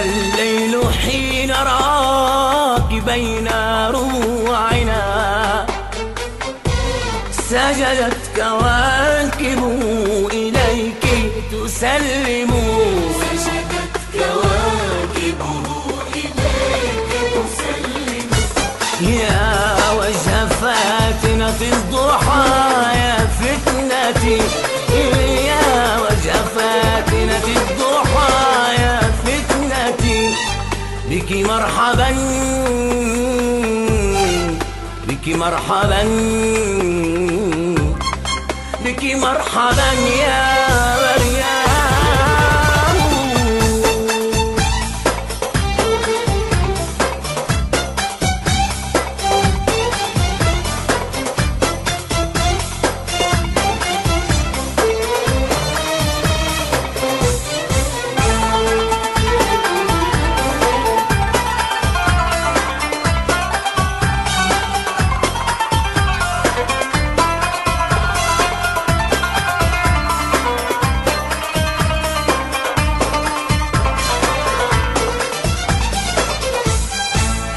والليل حين راك بين روعنا سجدت كواكب إليك تسلم. سجدت كواكبه إليك تسلم. يا وجه فاتنة الضحى يا فتنتي، يا وجه فاتنة الضحى يا فتنتي، بك مرحبا بك مرحبا بك مرحبا يا مريم.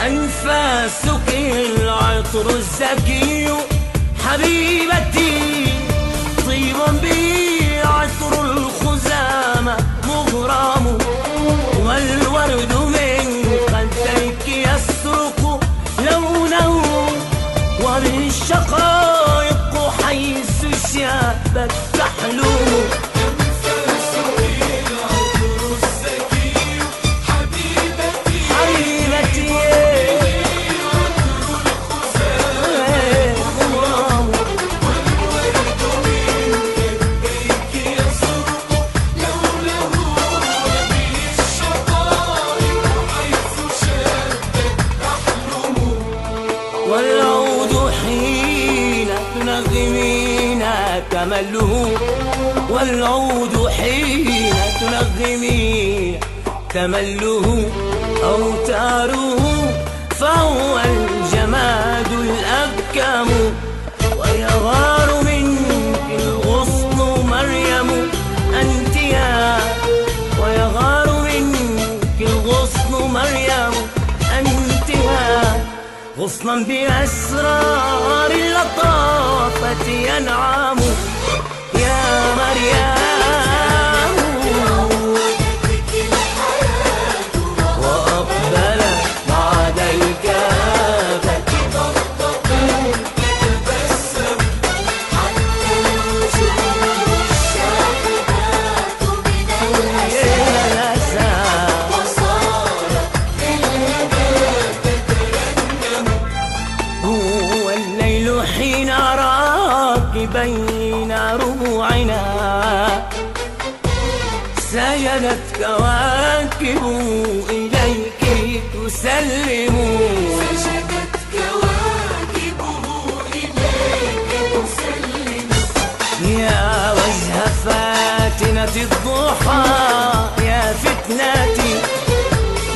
أنفاسك العطر الزكي حبيبتي، طيب به عطر الخزامى مغرام، والورد من خديك يسرق لونه، وبالشقائق حيث شابت تحلم. والعود حين تنغمين تمله، والعود حين تنغمين تمله، أوتاره فهو الجماد الأبكم، ويغار منك الغصن مريم أنت يا، ويغار منك الغصن مريم أنت يا، غصنا بأسرار اللطافة ينعم يا مريم. وأقبل بعد الكافة تبسم حتى الوجوه الشاهدات من الأسى، وصارت بالهدى تترنم. هو الليل حين أراك بين ربوعنا سجدت كواكب إليك تسلم. سجدت كواكبه إليك تسلم. يا وجه فاتنة الضحى يا فتنتي،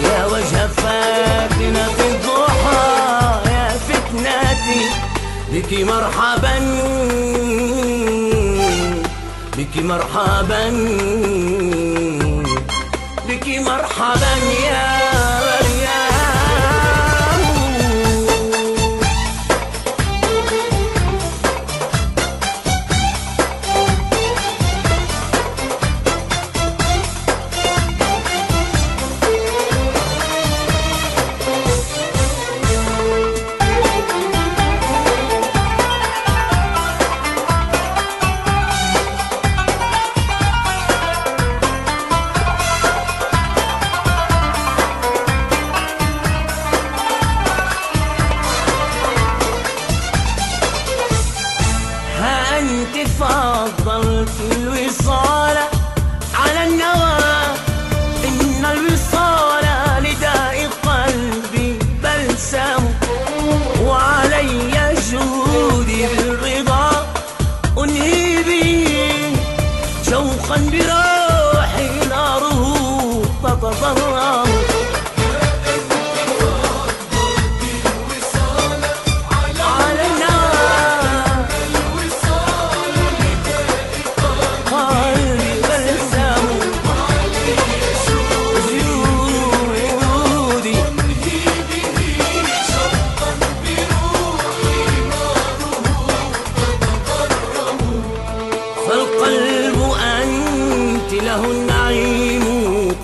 يا وجه فاتنة الضحى يا فتنتي، بك مرحبا بك مرحبا بك مرحبا يا مريم. أنت فضلت الوصال على النوى، إن الوصال لداء قلبي بلسم، وعلي جودي بالرضا أنهي به شوقا بروحي ناره تتضرم.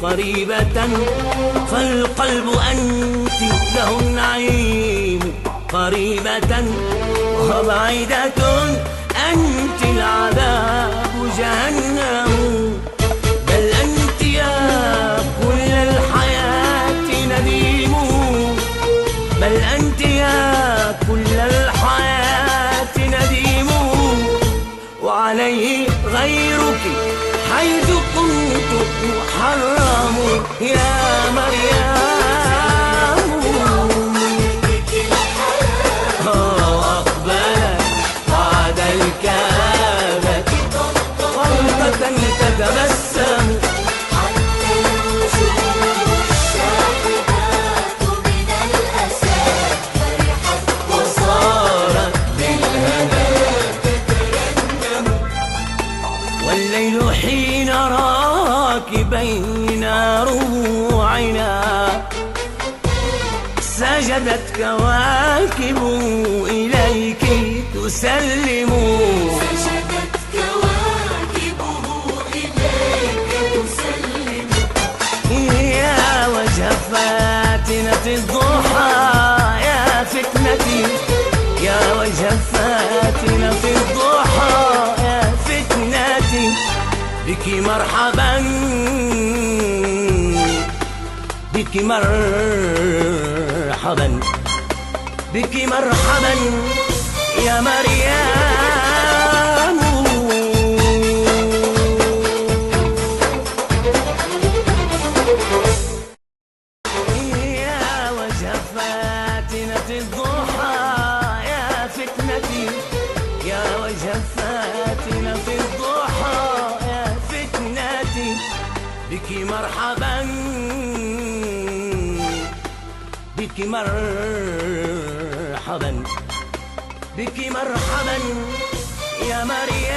قريبة، فالقلب أنت له النعيم قريبة، وبعيدة أنت العذاب جهنم. بل أنت يا كل الحياة نديم، بل أنت يا كل الحياة نديم، وعليه غيرك حيث كنت محرم يا مريم. أقبلت بعد الكابة غلطة تتبسم، حتى الوجوه الشاهدات من الأسى فرحت وصارت بالهنا تترنم. والليل حين راك بين روعنا سجدت كواكب إليك تسلم، سجدت كواكبه إليك تسلم. يا وجه فاتنة الضحى يا فتنتي، يا وجه فاتنة الضحى يا فتنتي، بك مرحبا بك مرحبا بك مرحبا يا مريم. يا وجه فاتنة الضحى يا فتنتي، يا وجه فاتنة الضحى يا فتنتي، بك مرحبا بك مرحبا بك مرحبا يا مريم.